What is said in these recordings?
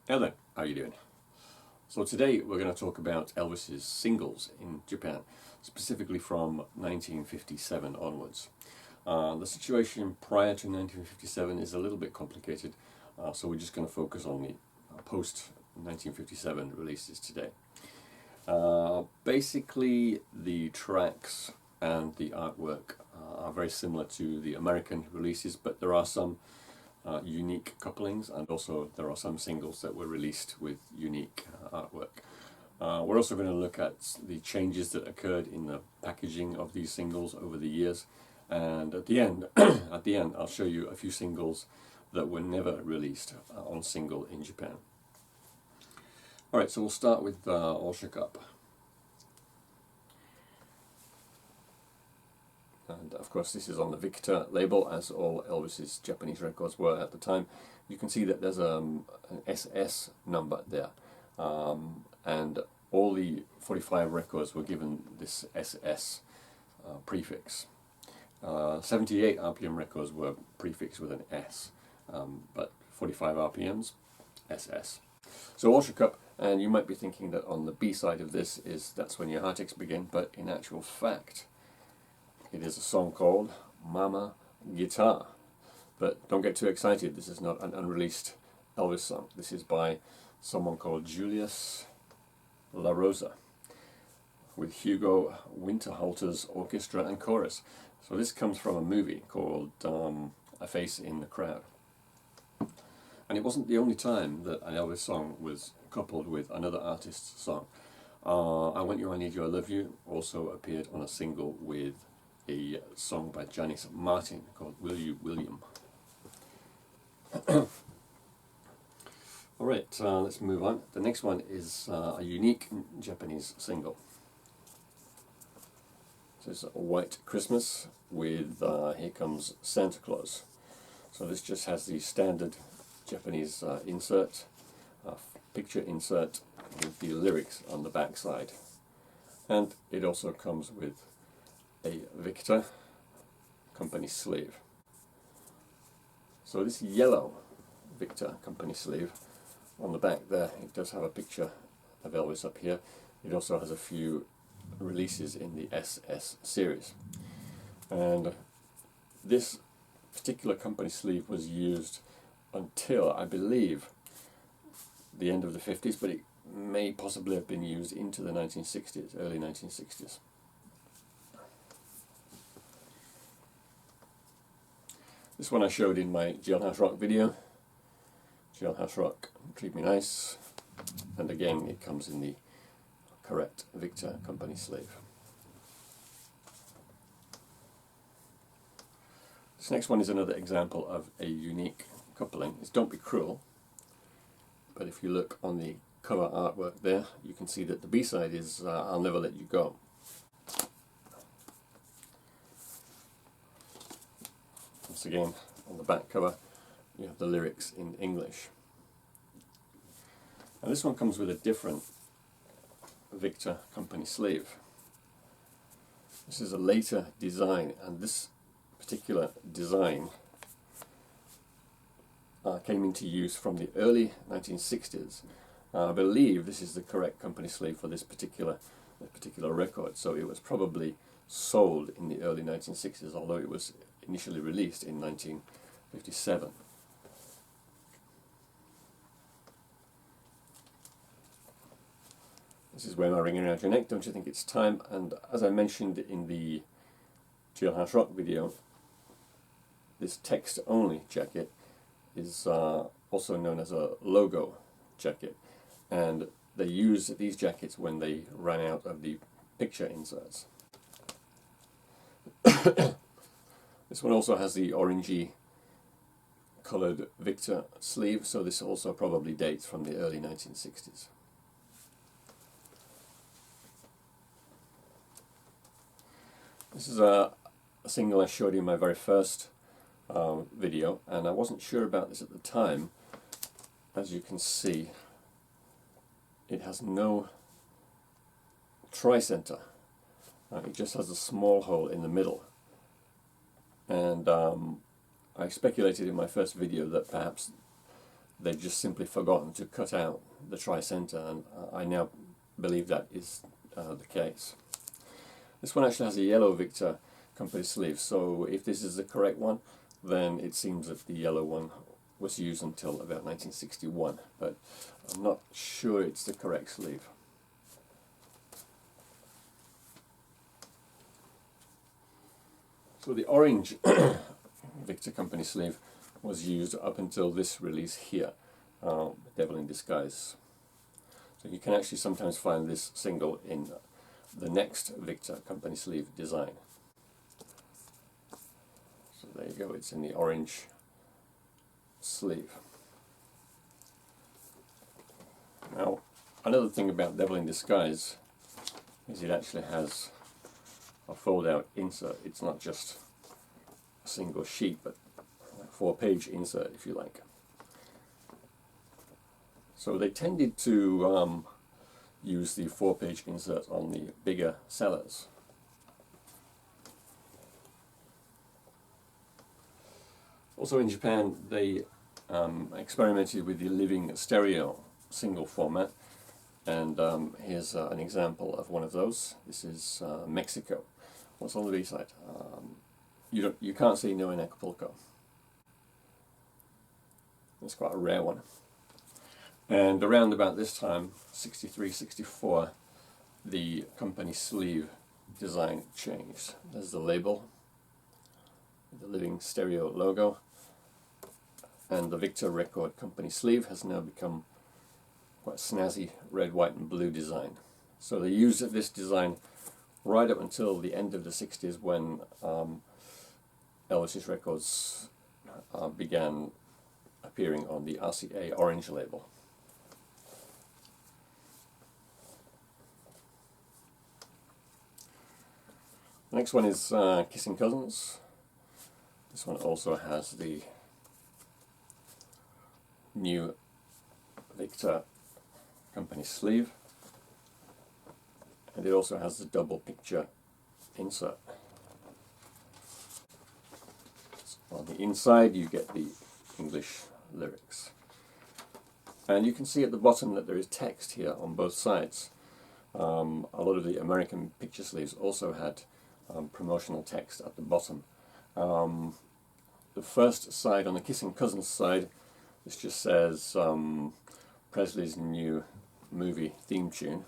Hello, how are you doing? So today we're going to talk about Elvis's singles in Japan, specifically from 1957 onwards. The situation prior to 1957 is a little bit complicated, so we're just going to focus on the post-1957 releases today. Basically, the tracks and the artwork are very similar to the American releases, but there are some unique couplings, and also there are some singles that were released with unique artwork. We're also going to look at the changes that occurred in the packaging of these singles over the years, and at the end, I'll show you a few singles that were never released on single in Japan. Alright, so we'll start with Osha Cup. And of course this is on the Victor label, as all Elvis's Japanese records were at the time. You can see that there's an SS number there, and all the 45 records were given this SS prefix. 78 RPM records were prefixed with an S, but 45 RPMs, SS. So Osha Cup, and you might be thinking that on the B side of this is That's When Your Heartaches Begin, but in actual fact it is a song called Mama Guitar. But don't get too excited, this is not an unreleased Elvis song. This is by someone called Julius La Rosa, with Hugo Winterhalter's orchestra and chorus. So this comes from a movie called A Face in the Crowd. And it wasn't the only time that an Elvis song was coupled with another artist's song. I Want You, I Need You, I Love You also appeared on a single with a song by Janis Martin called Will You, William. Alright, let's move on. The next one is a unique Japanese single. So it's a White Christmas with Here Comes Santa Claus. So this just has the standard Japanese insert, picture insert with the lyrics on the back side. And it also comes with a Victor company sleeve. So this yellow Victor company sleeve, on the back there, it does have a picture of Elvis up here. It also has a few releases in the SS series. And this particular company sleeve was used until, I believe, the end of the 50s, but it may possibly have been used into the 1960s, early 1960s. This one I showed in my Jailhouse Rock video. Jailhouse Rock, Treat Me Nice. And again, it comes in the correct Victor company sleeve. This next one is another example of a unique coupling. It's Don't Be Cruel. But if you look on the cover artwork there, you can see that the B-side is I'll Never Let You Go. Once again, on the back cover, you have the lyrics in English. And this one comes with a different Victor company sleeve. This is a later design, and this particular design came into use from the early 1960s. I believe this is the correct company sleeve for this particular record, so it was probably sold in the early 1960s, although it was initially released in 1957. This is Wear My Ring Around Your Neck, Don't You Think It's Time? And as I mentioned in the Jailhouse Rock video, this text-only jacket is also known as a logo jacket, and they used these jackets when they ran out of the picture inserts. This one also has the orangey coloured Victor sleeve, so this also probably dates from the early 1960s. This is a single I showed you in my very first video, and I wasn't sure about this at the time. As you can see, it has no tricenter. It just has a small hole in the middle. And I speculated in my first video that perhaps they've just simply forgotten to cut out the tri-center, and I now believe that is the case. This one actually has a yellow Victor company sleeve, so if this is the correct one, then it seems that the yellow one was used until about 1961, but I'm not sure it's the correct sleeve. So the orange Victor company sleeve was used up until this release here, Devil in Disguise. So you can actually sometimes find this single in the next Victor company sleeve design. So there you go, it's in the orange sleeve. Now, another thing about Devil in Disguise is it actually has a fold-out insert. It's not just a single sheet, but a 4-page insert, if you like. So they tended to use the 4-page insert on the bigger sellers. Also in Japan, they experimented with the living stereo single format, and here's an example of one of those. This is Mexico. What's on the B-side? You can't see No in Acapulco. It's quite a rare one. And around about this time, 63, 64, the company sleeve design changed. There's the label, the living stereo logo, and the Victor Record company sleeve has now become quite snazzy red, white and blue design. So they used this design right up until the end of the 60s, when Elvis's records began appearing on the RCA orange label. The next one is Kissing Cousins. This one also has the new Victor company sleeve, and it also has the double picture insert. So on the inside you get the English lyrics, and you can see at the bottom that there is text here on both sides. A lot of the American picture sleeves also had promotional text at the bottom. The first side, on the Kissing Cousins side, this just says Presley's new movie theme tune,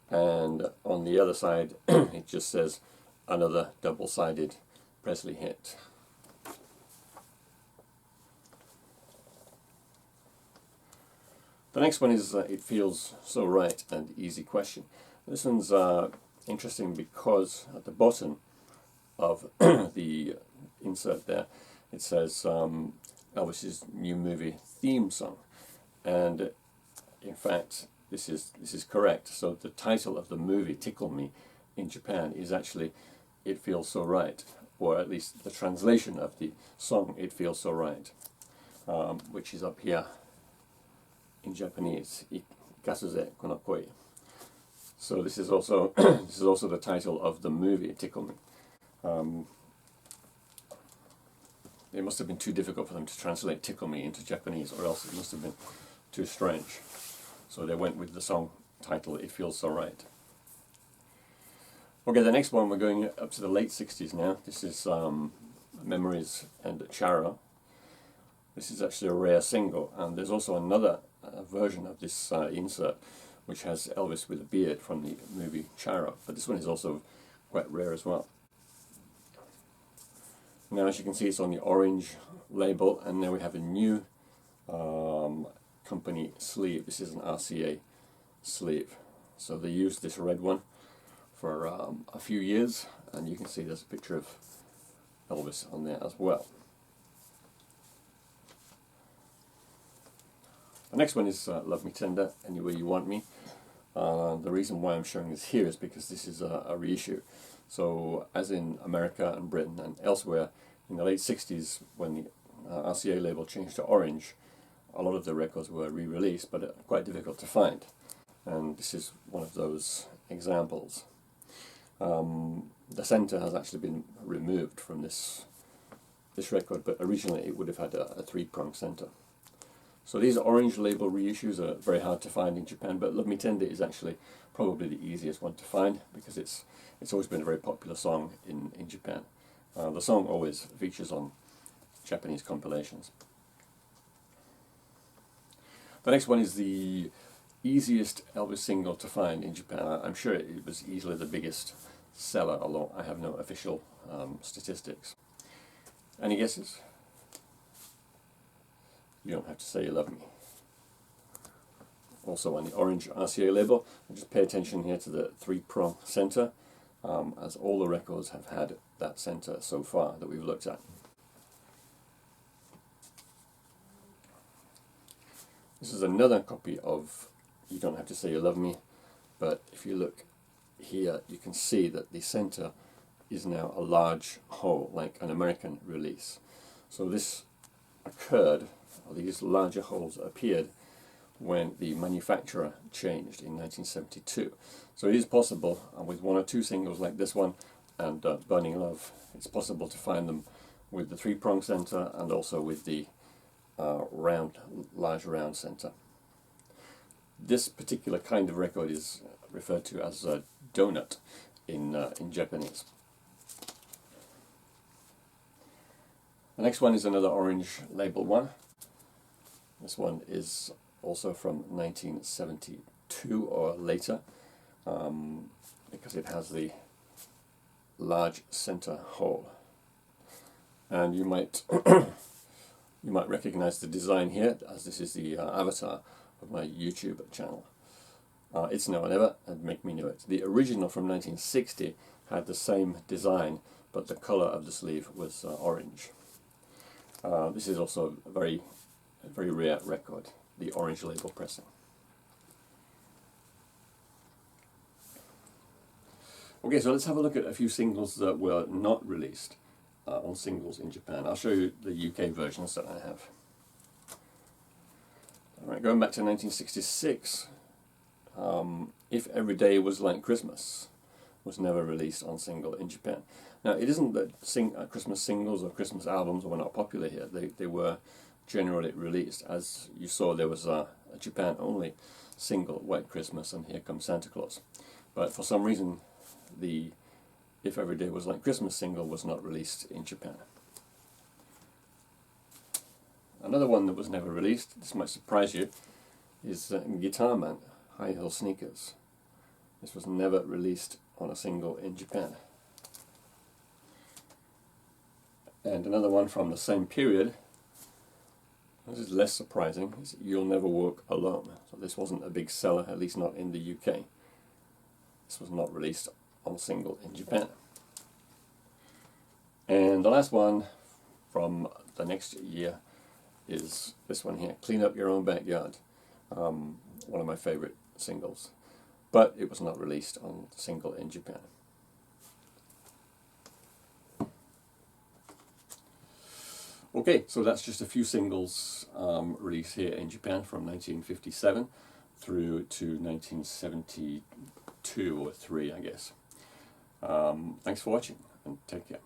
and on the other side it just says another double-sided Presley hit. The next one is It Feels So Right and Easy Question. This one's interesting because at the bottom of the insert there it says Elvis's new movie theme song, and in fact this is correct. So the title of the movie, Tickle Me, in Japan is actually It Feels So Right, or at least the translation of the song It Feels So Right, which is up here in Japanese, Ikasuze Kono Koi. So this is also this is also the title of the movie Tickle Me. It must have been too difficult for them to translate Tickle Me into Japanese, or else it must have been too strange. So they went with the song title It Feels So Right. Okay, the next one, we're going up to the late 60s now. This is Memories and Charo. This is actually a rare single, and there's also another version of this insert which has Elvis with a beard from the movie Charo, but this one is also quite rare as well. Now, as you can see, it's on the orange label, and now we have a new company sleeve. This is an RCA sleeve. So they used this red one for a few years, and you can see there's a picture of Elvis on there as well. The next one is Love Me Tender, Any Way You Want Me. The reason why I'm showing this here is because this is a reissue. So as in America and Britain and elsewhere, in the late 60s, when the RCA label changed to orange, a lot of the records were re-released, but quite difficult to find. And this is one of those examples. The center has actually been removed from this record, but originally it would have had a three-prong center. So these orange label reissues are very hard to find in Japan, but Love Me Tender is actually probably the easiest one to find because it's always been a very popular song in Japan. The song always features on Japanese compilations. The next one is the easiest Elvis single to find in Japan. I'm sure it was easily the biggest seller, although I have no official statistics. Any guesses? You Don't Have to Say You Love Me. Also on the orange RCA label, just pay attention here to the 3-prong center, as all the records have had that center so far that we've looked at. This is another copy of You Don't Have to Say You Love Me, but if you look here you can see that the center is now a large hole, like an American release. So this occurred, or these larger holes appeared, when the manufacturer changed in 1972. So it is possible, with one or two singles like this one and Burning Love, it's possible to find them with the 3-prong center and also with the large round center. This particular kind of record is referred to as a donut in Japanese. The next one is another orange label one. This one is also from 1972 or later, because it has the large center hole. And you might you might recognize the design here, as this is the avatar of my YouTube channel. It's Now or Never and Make Me Know It. The original from 1960 had the same design, but the color of the sleeve was orange. This is also a very rare record, the orange label pressing. Okay, so let's have a look at a few singles that were not released on singles in Japan. I'll show you the UK versions that I have. Alright, going back to 1966, If Every Day Was Like Christmas was never released on single in Japan. Now, it isn't that Christmas singles or Christmas albums were not popular here. They were generally released. As you saw, there was a Japan-only single, White Christmas and Here Comes Santa Claus. But for some reason, the If Every Day Was Like Christmas single was not released in Japan. Another one that was never released, this might surprise you, is Guitar Man, High Heel Sneakers. This was never released on a single in Japan. And another one from the same period, this is less surprising, is You'll Never Walk Alone. So this wasn't a big seller, at least not in the UK. This was not released on a single in Japan. And the last one from the next year is this one here, Clean Up Your Own Backyard. One of my favorite singles. But it was not released on the single in Japan. Okay, so that's just a few singles released here in Japan from 1957 through to 1972 or 3, I guess. Thanks for watching, and take care.